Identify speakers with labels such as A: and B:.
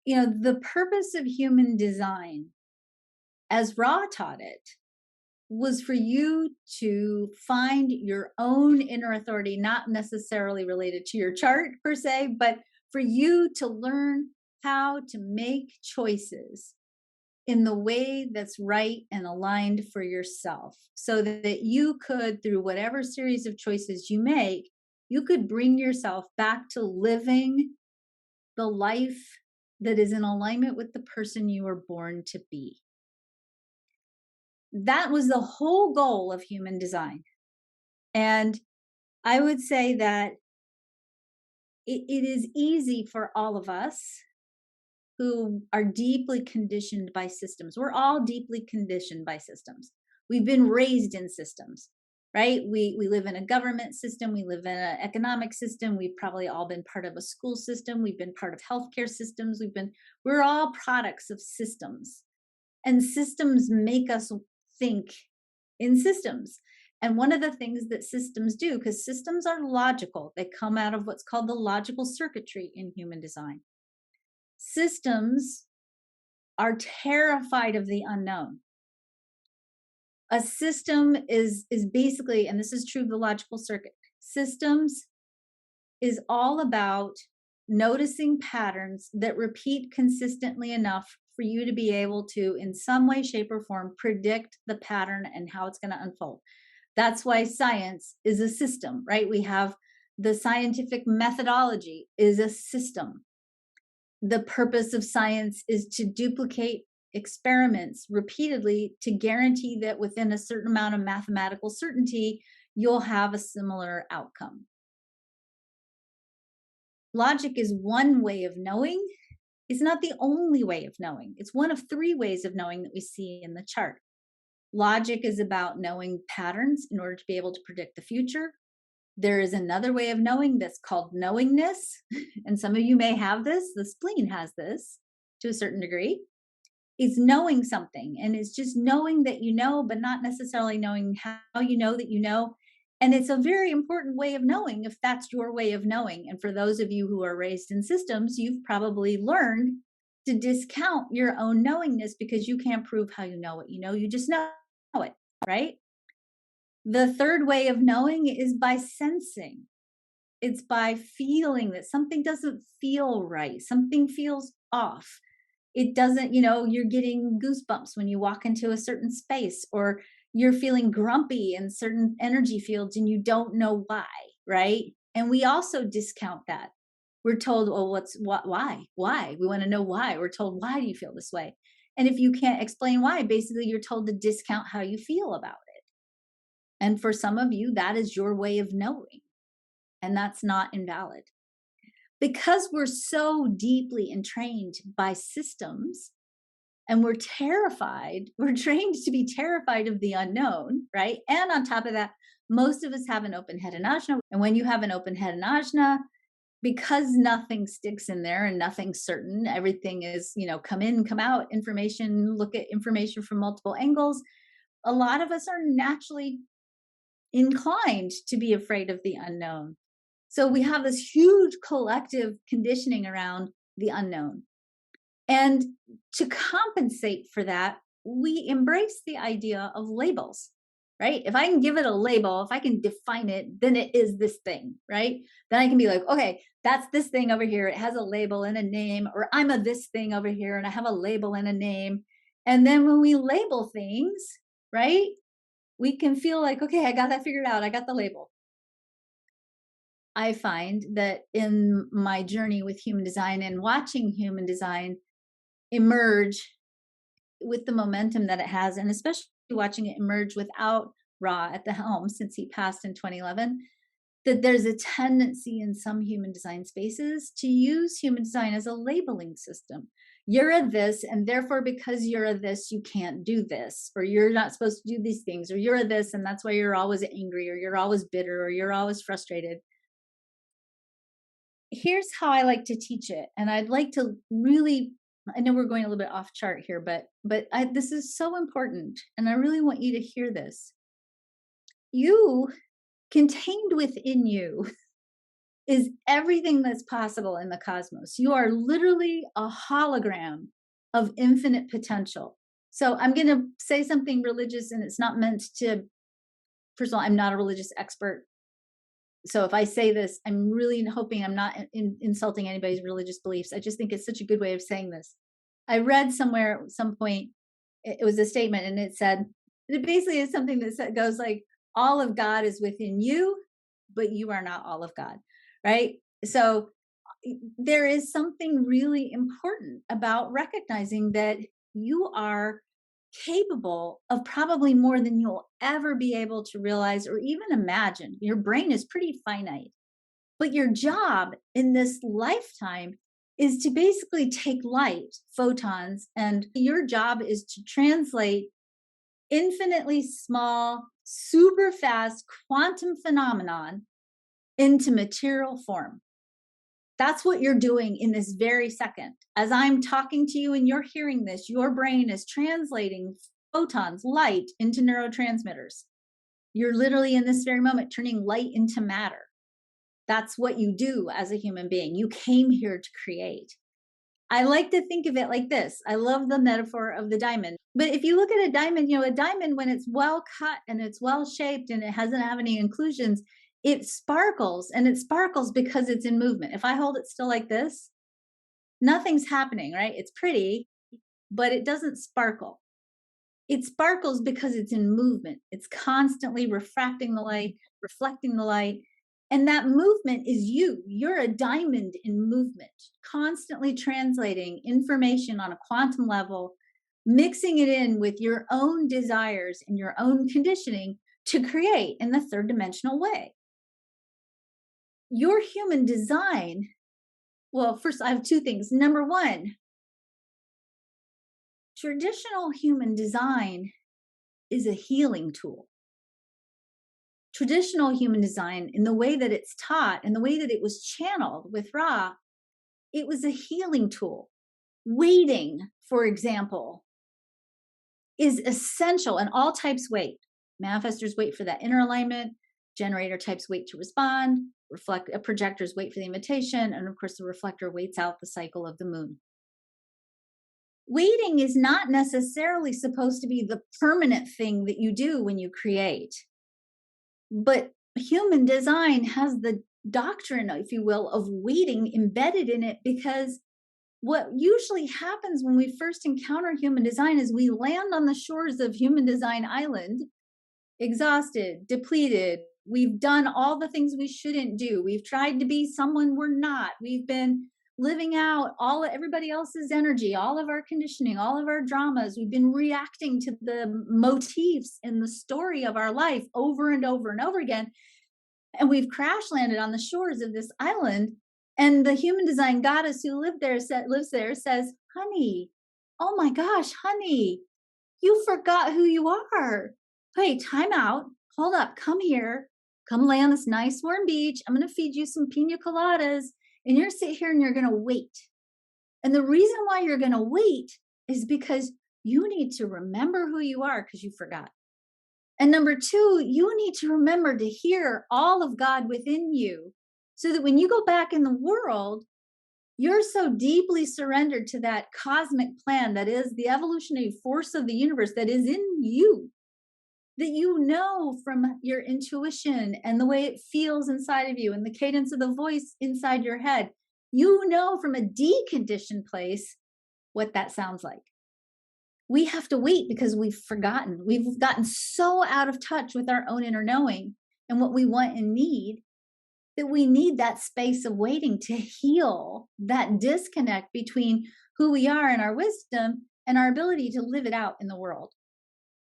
A: The purpose of human design, as Ra taught it, was for you to find your own inner authority, not necessarily related to your chart per se, but for you to learn how to make choices in the way that's right and aligned for yourself so that you could, through whatever series of choices you make, you could bring yourself back to living the life that is in alignment with the person you were born to be. That was the whole goal of human design. And I would say that it is easy for all of us who are deeply conditioned by systems. We're all deeply conditioned by systems. We've been raised in systems, right? We live in a government system. We live in an economic system. We've probably all been part of a school system. We've been part of healthcare systems. We're all products of systems. And systems make us think in systems. And one of the things that systems do, because systems are logical, they come out of what's called the logical circuitry in human design. Systems are terrified of the unknown. A system is basically, and this is true of the logical circuit, systems is all about noticing patterns that repeat consistently enough for you to be able to, in some way, shape, or form, predict the pattern and how it's going to unfold. That's why science is a system, right? We have the scientific methodology is a system. The purpose of science is to duplicate experiments repeatedly to guarantee that within a certain amount of mathematical certainty, you'll have a similar outcome. Logic is one way of knowing. It's not the only way of knowing. It's one of three ways of knowing that we see in the chart. Logic is about knowing patterns in order to be able to predict the future. There is another way of knowing that's called knowingness. And some of you may have this. The spleen has this to a certain degree. It's knowing something. And it's just knowing that you know, but not necessarily knowing how you know that you know. And it's a very important way of knowing if that's your way of knowing. And for those of you who are raised in systems, you've probably learned to discount your own knowingness because you can't prove how you know what you know. You just know it, right? The third way of knowing is by sensing. It's by feeling that something doesn't feel right, something feels off. It doesn't, you're getting goosebumps when you walk into a certain space, or you're feeling grumpy in certain energy fields and you don't know why, right? And we also discount that. We're told, oh, why? Why? We want to know why. We're told, why do you feel this way? And if you can't explain why, basically you're told to discount how you feel about it. And for some of you, that is your way of knowing. And that's not invalid. Because we're so deeply entrained by systems and we're terrified, we're trained to be terrified of the unknown, right? And on top of that, most of us have an open head and ajna. And when you have an open head and ajna, because nothing sticks in there and nothing's certain, everything is, come in, come out, information, look at information from multiple angles. A lot of us are naturally inclined to be afraid of the unknown. So we have this huge collective conditioning around the unknown. And to compensate for that, we embrace the idea of labels, right? If I can give it a label, if I can define it, then it is this thing, right? Then I can be like, okay, that's this thing over here. It has a label and a name, or I'm a this thing over here and I have a label and a name. And then when we label things, right, we can feel like, okay, I got that figured out. I got the label. I find that in my journey with human design and watching human design emerge with the momentum that it has, and especially watching it emerge without Ra at the helm since he passed in 2011, that there's a tendency in some human design spaces to use human design as a labeling system. You're a this, and therefore because you're a this, you can't do this, or you're not supposed to do these things, or you're a this, and that's why you're always angry, or you're always bitter, or you're always frustrated. Here's how I like to teach it. And I'd like to really, I know we're going a little bit off chart here, but this is so important. And I really want you to hear this. You, contained within you, is everything that's possible in the cosmos. You are literally a hologram of infinite potential. So I'm going to say something religious, and it's not meant to, first of all, I'm not a religious expert. So if I say this, I'm really hoping I'm not insulting anybody's religious beliefs. I just think it's such a good way of saying this. I read somewhere at some point, it was a statement, and it said, it basically is something that goes like, all of God is within you, but you are not all of God, right? So there is something really important about recognizing that you are capable of probably more than you'll ever be able to realize or even imagine. Your brain is pretty finite, but your job in this lifetime is to basically take light, photons, and your job is to translate infinitely small, super fast quantum phenomenon into material form. That's what you're doing in this very second. As I'm talking to you and you're hearing this, your brain is translating photons, light, into neurotransmitters. You're literally in this very moment turning light into matter. That's what you do as a human being. You came here to create. I like to think of it like this. I love the metaphor of the diamond. But if you look at a diamond, a diamond, when it's well cut and it's well shaped and it doesn't have any inclusions, it sparkles, and it sparkles because it's in movement. If I hold it still like this, nothing's happening, right? It's pretty, but it doesn't sparkle. It sparkles because it's in movement. It's constantly refracting the light, reflecting the light. And that movement is you. You're a diamond in movement, constantly translating information on a quantum level, mixing it in with your own desires and your own conditioning to create in the third dimensional way. Your human design, well, first, I have two things. Number one, traditional human design is a healing tool. Traditional human design, in the way that it's taught and the way that it was channeled with Ra, it was a healing tool. Waiting, for example, is essential, and all types wait. Manifestors wait for that inner alignment, generator types wait to respond, projectors wait for the invitation, and of course the reflector waits out the cycle of the moon. Waiting is not necessarily supposed to be the permanent thing that you do when you create. But human design has the doctrine, if you will, of waiting embedded in it, because what usually happens when we first encounter human design is we land on the shores of Human Design Island, exhausted, depleted. We've done all the things we shouldn't do. We've tried to be someone we're not. We've been living out everybody else's energy, all of our conditioning, all of our dramas. We've been reacting to the motifs in the story of our life over and over and over again. And we've crash landed on the shores of this island. And the human design goddess who lives there says, honey, oh my gosh, honey, you forgot who you are. Hey, time out. Hold up. Come here. Come lay on this nice warm beach. I'm going to feed you some pina coladas. And you're sit here and you're going to wait. And the reason why you're going to wait is because you need to remember who you are, because you forgot. And number two, you need to remember to hear all of God within you, so that when you go back in the world, you're so deeply surrendered to that cosmic plan that is the evolutionary force of the universe that is in you, that you know from your intuition and the way it feels inside of you and the cadence of the voice inside your head, you know from a deconditioned place what that sounds like. We have to wait because we've forgotten. We've gotten so out of touch with our own inner knowing and what we want and need, that we need that space of waiting to heal that disconnect between who we are and our wisdom and our ability to live it out in the world.